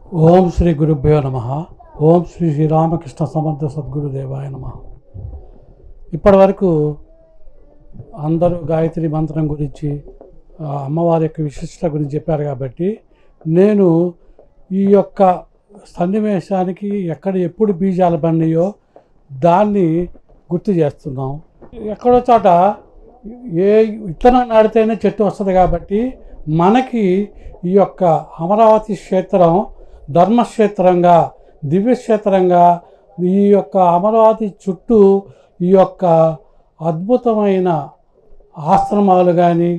ఓం శ్రీ గురుభ్యో నమ. ఓం శ్రీ శ్రీరామకృష్ణ సమర్థ సద్గురుదేవాయ నమ. ఇప్పటి వరకు అందరూ గాయత్రి మంత్రం గురించి అమ్మవారి యొక్క విశిష్టత గురించి చెప్పారు కాబట్టి నేను ఈ యొక్క సన్నివేశానికి ఎప్పుడు బీజాలు పడినాయో దాన్ని గుర్తు చేస్తున్నాం. ఎక్కడో చోట ఏ విత్తనం నాడితేనే చెట్టు వస్తుంది కాబట్టి మనకి ఈ యొక్క అమరావతి క్షేత్రం ధర్మక్షేత్రంగా దివ్యక్షేత్రంగా ఈ యొక్క అమరావతి చుట్టూ ఈ యొక్క అద్భుతమైన ఆశ్రమాలు కానీ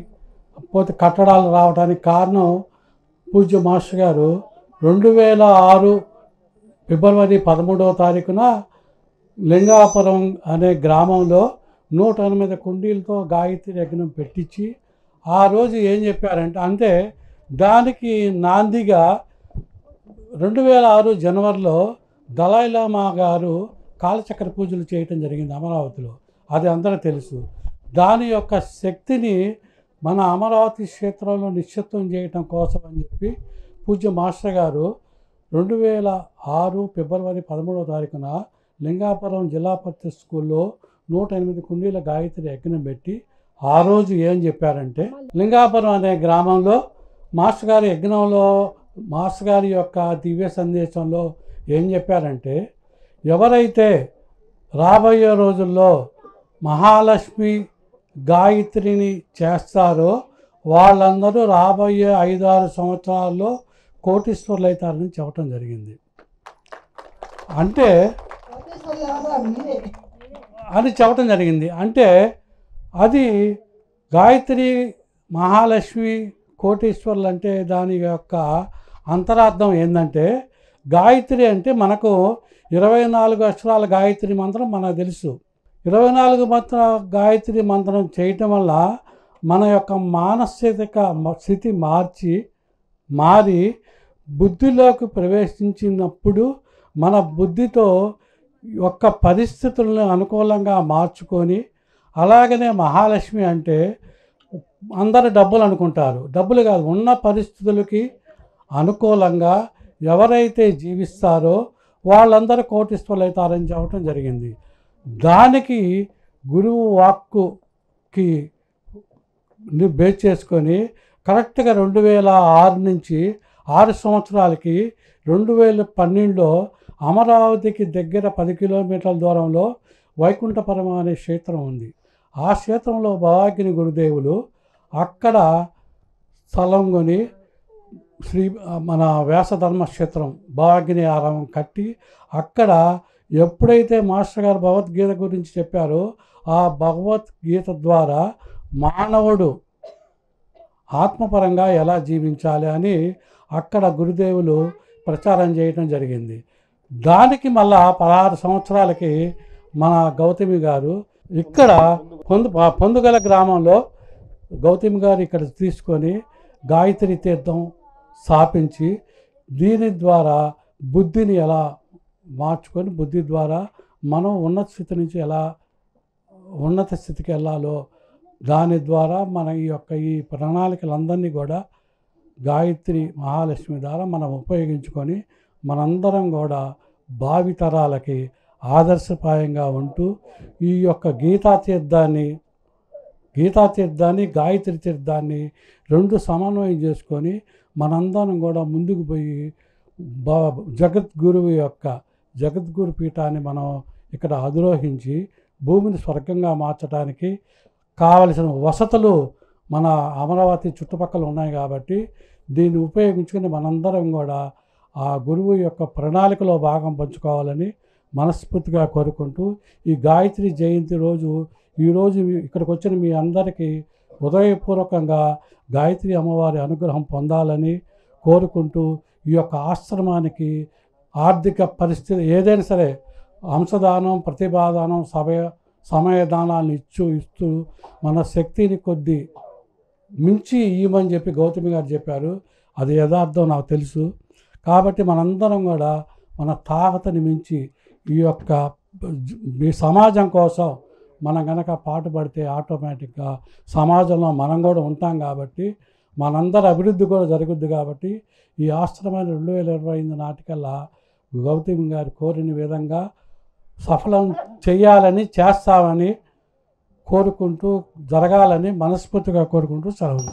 పోతే కట్టడాలు రావడానికి కారణం పూజ్య మాస్టర్ గారు 2006 ఫిబ్రవరి 13వ తారీఖున లింగాపురం అనే గ్రామంలో 108 కుండీలతో గాయత్రి యజ్ఞం పెట్టించి ఆ రోజు ఏం చెప్పారంటే అంటే దానికి నాందిగా 2006 జనవరిలో దలైలామా గారు కాలచక్ర పూజలు చేయటం జరిగింది అమరావతిలో. అది అందరూ తెలుసు. దాని యొక్క శక్తిని మన అమరావతి క్షేత్రంలో నిశ్చితం చేయటం కోసం అని చెప్పి పూజ్య మాస్టర్ గారు 2006 ఫిబ్రవరి 13వ తారీఖున లింగాపురం జిల్లా పరిషత్ స్కూల్లో 108 కుండీల గాయత్రి యజ్ఞం పెట్టి ఆ రోజు ఏం చెప్పారంటే లింగాపురం అనే గ్రామంలో మాస్టర్ గారి యజ్ఞంలో మాస్టర్ గారి యొక్క దివ్య సందేశంలో ఏం చెప్పారంటే ఎవరైతే రాబోయే రోజుల్లో మహాలక్ష్మి గాయత్రిని చేస్తారో వాళ్ళందరూ రాబోయే 5-6 సంవత్సరాల్లో కోటీశ్వరులు అవుతారని చెప్పడం జరిగింది. అంటే అని చెప్పడం జరిగింది. అంటే అది గాయత్రి మహాలక్ష్మి కోటీశ్వరులు అంటే దాని యొక్క అంతరార్థం ఏంటంటే గాయత్రి అంటే మనకు 24 అక్షరాల గాయత్రి మంత్రం మనకు తెలుసు. 24 గాయత్రి మంత్రం చేయటం వల్ల మన యొక్క మానసిక స్థితి మారి బుద్ధిలోకి ప్రవేశించినప్పుడు మన బుద్ధితో యొక్క పరిస్థితులను అనుకూలంగా మార్చుకొని అలాగనే మహాలక్ష్మి అంటే అందరు డబ్బులు అనుకుంటారు. డబ్బులు కాదు, ఉన్న పరిస్థితులకి అనుకూలంగా ఎవరైతే జీవిస్తారో వాళ్ళందరూ కోటీశ్వరులు అవుతారని చెప్పడం జరిగింది. దానికి గురువు వాక్కుకి బేస్ చేసుకొని కరెక్ట్గా 2006 నుంచి 6 సంవత్సరాలకి 2012లో అమరావతికి దగ్గర 10 కిలోమీటర్ల దూరంలో వైకుంఠపురం అనే క్షేత్రం ఉంది. ఆ క్షేత్రంలో భవాగ్ని గురుదేవులు అక్కడ స్థలం కొని మన వ్యాసధర్మ క్షేత్రం భవాగ్ని ఆరామం కట్టి అక్కడ ఎప్పుడైతే మాస్టర్ గారు భగవద్గీత గురించి చెప్పారో ఆ భగవద్గీత ద్వారా మానవుడు ఆత్మపరంగా ఎలా జీవించాలి అని అక్కడ గురుదేవులు ప్రచారం చేయడం జరిగింది. దానికి మళ్ళా 16 సంవత్సరాలకి మన గౌతమి గారు ఇక్కడ పొందుగల గ్రామంలో గౌతమి గారు ఇక్కడ తీసుకొని గాయత్రి తీర్థం స్థాపించి దీని ద్వారా బుద్ధిని ఎలా మార్చుకొని బుద్ధి ద్వారా మనం ఉన్నత స్థితి నుంచి ఎలా ఉన్నత స్థితికి వెళ్ళాలో దాని ద్వారా మన ఈ ప్రణాళికలందరినీ కూడా గాయత్రి మహాలక్ష్మి ద్వారా మనం ఉపయోగించుకొని మనందరం కూడా భావితరాలకి ఆదర్శప్రాయంగా ఉంటూ ఈ యొక్క గీతాతీర్థాన్ని గాయత్రి తీర్థాన్ని 2 సమన్వయం చేసుకొని మనందరం కూడా ముందుకు పోయి జగద్గురు పీఠాన్ని మనం ఇక్కడ అధిరోహించి భూమిని స్వర్గంగా మార్చడానికి కావలసిన వసతులు మన అమరావతి చుట్టుపక్కల ఉన్నాయి కాబట్టి దీన్ని ఉపయోగించుకొని మనందరం కూడా ఆ గురువు యొక్క ప్రణాళికలో భాగం పంచుకోవాలని మనస్ఫూర్తిగా కోరుకుంటూ ఈ గాయత్రి జయంతి రోజు ఈరోజు ఇక్కడికి వచ్చిన మీ అందరికీ హృదయపూర్వకంగా గాయత్రి అమ్మవారి అనుగ్రహం పొందాలని కోరుకుంటూ ఈ యొక్క ఆశ్రమానికి ఆర్థిక పరిస్థితి ఏదైనా సరే అంశదానం ప్రతిభాదానం సమయదానాలను ఇస్తూ మన శక్తిని కొద్ది మించి ఇవ్వమని చెప్పి గౌతమి గారు చెప్పారు. అది యథార్థం నాకు తెలుసు. కాబట్టి మనందరం కూడా మన తాహతని మించి ఈ యొక్క సమాజం కోసం మనం కనుక పాటుపడితే ఆటోమేటిక్గా సమాజంలో మనం కూడా ఉంటాం కాబట్టి మనందరి అభివృద్ధి కూడా జరుగుద్ది. కాబట్టి ఈ ఆశ్రమాన్ని 2025 నాటికల్లా గౌతమి గారు కోరిన విధంగా సఫలం చేయాలని, చేస్తామని కోరుకుంటూ, జరగాలని మనస్ఫూర్తిగా కోరుకుంటూ సెలవు.